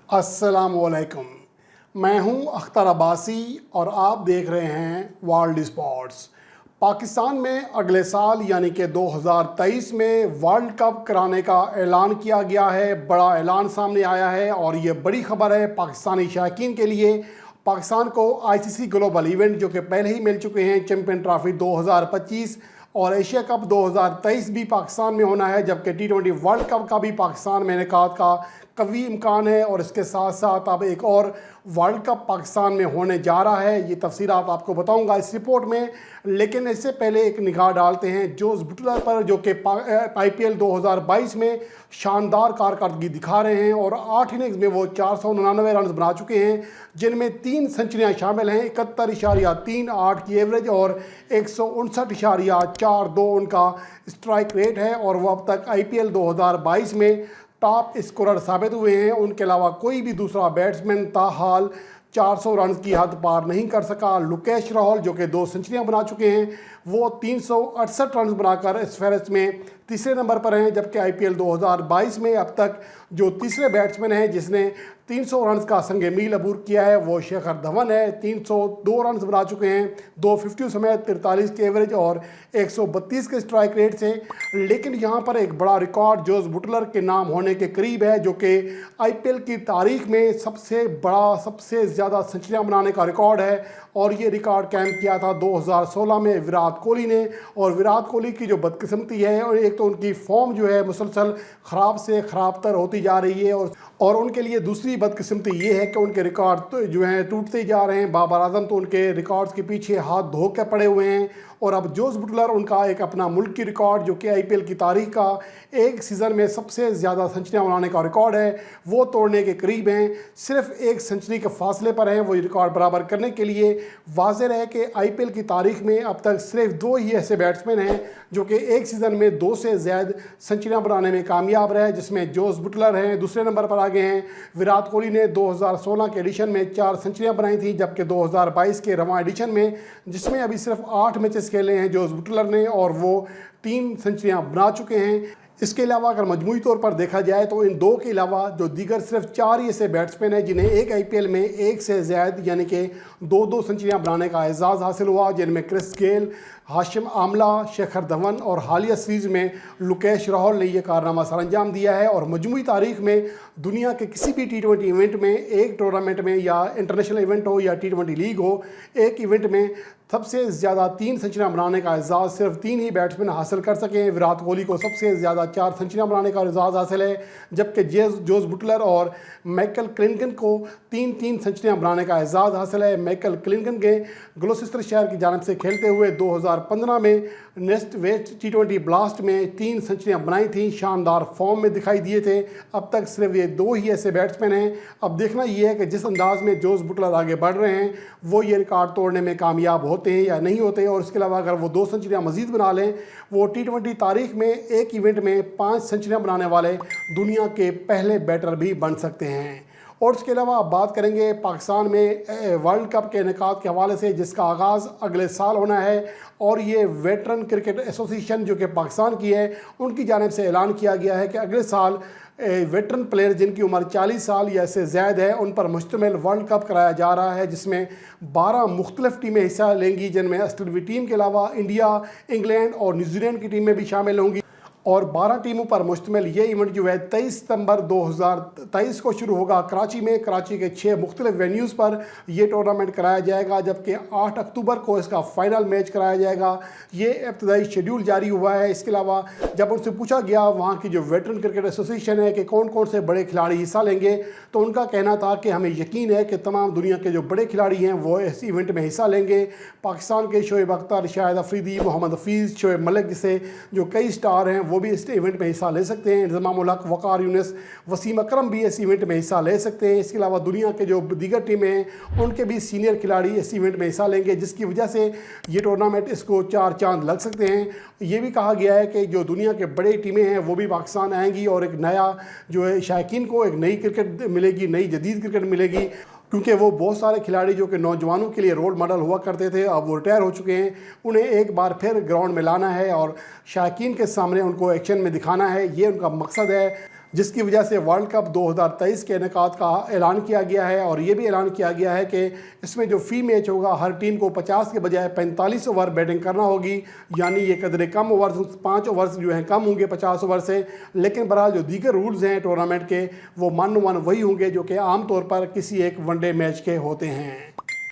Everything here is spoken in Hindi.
अस्सलामुअलैकुम। मैं हूं अख्तर अब्बासी और आप देख रहे हैं वर्ल्ड स्पोर्ट्स। पाकिस्तान में अगले साल यानी कि 2023 में वर्ल्ड कप कराने का ऐलान किया गया है। बड़ा ऐलान सामने आया है और ये बड़ी खबर है पाकिस्तानी शायकीन के लिए। पाकिस्तान को आईसीसी ग्लोबल इवेंट जो कि पहले ही मिल चुके हैं, चैंपियन ट्रॉफी 2025 और एशिया कप 2023 भी पाकिस्तान में होना है, जबकि T20 वर्ल्ड कप का भी पाकिस्तान में इनेकाद का कवी इम्कान है। और इसके साथ साथ अब एक और वर्ल्ड कप पाकिस्तान में होने जा रहा है। ये तफसीलात आपको बताऊंगा इस रिपोर्ट में, लेकिन इससे पहले एक निगाह डालते हैं जोस बुटलर पर, जो कि IPL 2022 में शानदार कारकर्दगी दिखा रहे हैं और 8 इनिंग्स में वो 499 रन बना चुके हैं, जिनमें 3 सेंचुरियाँ शामिल हैं। 71.38 की एवरेज और 159.42 उनका स्ट्राइक रेट है और वो अब तक IPL 2022 में टॉप स्कोरर साबित हुए हैं। उनके अलावा कोई भी दूसरा बैट्समैन ताहाल 400 रन की हद पार नहीं कर सका। लुकेश राहुल जो कि 2 सेंचुरियां बना चुके हैं, वो 368 रन बनाकर इस फहरिस्त में तीसरे नंबर पर हैं, जबकि IPL 2022 में अब तक जो तीसरे बैट्समैन हैं जिसने 300 रन का संगे मील अबूर किया है वो शिखर धवन है। 302 रन बना चुके हैं, 250 समेत 43 के एवरेज और 132 के स्ट्राइक रेट से। लेकिन यहाँ पर एक बड़ा रिकॉर्ड जोस बुटलर के नाम होने के करीब है, जो कि IPL की तारीख में सबसे बड़ा, सबसे ज़्यादा सेंचुरियाँ बनाने का रिकॉर्ड है। और ये रिकॉर्ड कायम किया था 2016 में विराट कोहली ने। और विराट कोहली की जो बदकिस्मती है, और एक तो उनकी फॉर्म जो है मुसलसल ख़राब से ख़राब तर होती जा रही है, और उनके लिए दूसरी बदकिस्मती ये है कि उनके रिकॉर्ड तो जो हैं टूटते जा रहे हैं। बाबर आजम तो उनके रिकॉर्ड्स के पीछे हाथ धो के पड़े हुए हैं, और अब जोस बुटलर उनका एक अपना मुल्क की रिकॉर्ड, जो कि IPL की तारीख का एक सीज़न में सबसे ज़्यादा सेंचुरियाँ बनाने का रिकॉर्ड है, वो तोड़ने के करीब हैं। सिर्फ 1 सेंचुरी के फासले पर हैं वो ये रिकॉर्ड बराबर करने के लिए। वाज़ेह है कि IPL की तारीख में अब तक सिर्फ 2 ही ऐसे बैट्समैन हैं जो कि एक सीज़न में 2 से ज़्यादा सेंचुरियाँ बनाने में कामयाब रहे, जिसमें जोस बुटलर हैं। दूसरे नंबर पर आगे हैं विराट कोहली ने 2016 के एडिशन में 4 सेंचुरियाँ बनाई थी, जबकि 2022 के रवां एडिशन में, जिसमें अभी सिर्फ 8 मैचेस खेले हैं जोस बुटलर ने, और वो 3 सेंचुरियाँ बना चुके हैं। इसके अलावा अगर मजमूई तौर पर देखा जाए तो इन 2 के अलावा जो दीगर सिर्फ 4 ही ऐसे बैट्समैन हैं जिन्हें एक IPL में 1 से ज़्यादा यानी कि 2-2 सेंचुरियाँ बनाने का एजाज़ हासिल हुआ, जिनमें क्रिस गेल, हाशिम आमला, शिखर धवन और हालिया सीरीज़ में लुकेश राहुल ने यह कारनामा सर अंजाम दिया है। और मजमूई तारीख में दुनिया के किसी भी T20 इवेंट में, एक टूर्नामेंट में या इंटरनेशनल इवेंट हो या T20 लीग हो, एक इवेंट में सबसे ज़्यादा 3 सेंचुरियाँ बनाने का एजाज़ सिर्फ 3 ही बैट्समैन हासिल कर सके। विराट कोहली को सबसे ज़्यादा 4 सेंचुरियाँ बनाने का एजाज़ हासिल है, जबकि जोस बुटलर और माइकल क्लिनटन को 3-3 सेंचुरियाँ बनाने का एजाज़ हासिल है। माइकल क्लिनटन के ग्लोसेस्टरशायर की जानिब से खेलते हुए 2015 में नेस्ट वेस्ट T20 ब्लास्ट में 3 सेंचुरियाँ बनाई थी, शानदार फॉर्म में दिखाई दिए थे। अब तक सिर्फ ये 2 ही ऐसे बैट्समैन हैं। अब देखना ये है कि जिस अंदाज में जोस बुटलर आगे बढ़ रहे हैं वो ये रिकॉर्ड तोड़ने में कामयाब होते हैं या नहीं होते। और इसके अलावा अगर वो 2 सेंचुरियाँ मजीद बना लें, वो T20 तारीख में एक इवेंट में 5 सेंचुरियाँ बनाने वाले दुनिया के पहले बैटर भी बन सकते हैं। और इसके अलावा अब बात करेंगे पाकिस्तान में वर्ल्ड कप के इनेकाद के हवाले से, जिसका आगाज़ अगले साल होना है। और ये वेटरन क्रिकेट एसोसिएशन जो कि पाकिस्तान की है, उनकी जानिब से ऐलान किया गया है कि अगले साल वेटरन प्लेयर जिनकी उम्र 40 साल या इससे ज़्यादा है उन पर मुश्तमिल वर्ल्ड कप कराया जा रहा है, जिसमें 12 मुख्तलिफ टीमें हिस्सा लेंगी, जिनमें ऑस्ट्रेलिया टीम के अलावा इंडिया, इंग्लैंड और न्यूजीलैंड की टीमें भी शामिल होंगी। और 12 टीमों पर मुश्तमिल ये इवेंट जो है 23 सितंबर 2023 को शुरू होगा कराची में। कराची के 6 मुख्तलिफ वेन्यूज़ पर यह टूर्नामेंट कराया जाएगा, जबकि 8 अक्टूबर को इसका फ़ाइनल मैच कराया जाएगा। ये इब्तदाई शेड्यूल जारी हुआ है। इसके अलावा जब उनसे पूछा गया वहाँ की जो वेटरन क्रिकेट एसोसिएशन है कि कौन कौन से बड़े खिलाड़ी हिस्सा लेंगे, तो उनका कहना था कि हमें यकीन है कि तमाम दुनिया के जो बड़े खिलाड़ी हैं वो इस इवेंट में हिस्सा लेंगे। पाकिस्तान के शोएब अख्तर, शाहिद अफरीदी, मोहम्मद हफीज़, शोएब मलिक जैसे जो कई स्टार हैं वो भी इस इवेंट में हिस्सा ले सकते हैं। इंतज़ामुल हक, वक़ार यूनिस, वसीम अकरम भी इस इवेंट में हिस्सा ले सकते हैं। इसके अलावा दुनिया के जो दीगर टीमें हैं उनके भी सीनियर खिलाड़ी इस इवेंट में हिस्सा लेंगे, जिसकी वजह से ये टूर्नामेंट इसको 4 चांद लग सकते हैं। ये भी कहा गया है कि जो दुनिया के बड़े टीमें हैं वो भी पाकिस्तान आएंगी और एक नया जो है शायकीन को एक नई क्रिकेट मिलेगी, नई जदीद क्रिकेट मिलेगी, क्योंकि वो बहुत सारे खिलाड़ी जो कि नौजवानों के लिए रोल मॉडल हुआ करते थे अब वो रिटायर हो चुके हैं, उन्हें एक बार फिर ग्राउंड में लाना है और शायकीन के सामने उनको एक्शन में दिखाना है, ये उनका मकसद है। जिसकी वजह से वर्ल्ड कप 2023 के इनेकाद का ऐलान किया गया है। और ये भी ऐलान किया गया है कि इसमें जो फी मैच होगा हर टीम को 50 के बजाय 45 ओवर बैटिंग करना होगी, यानी ये कदरे कम ओवर, 5 ओवर्स जो हैं कम होंगे 50 ओवर से। लेकिन बहरहाल जो दीगर रूल्स हैं टूर्नामेंट के वो 1-1 वही होंगे जो कि आमतौर पर किसी एक वनडे मैच के होते हैं।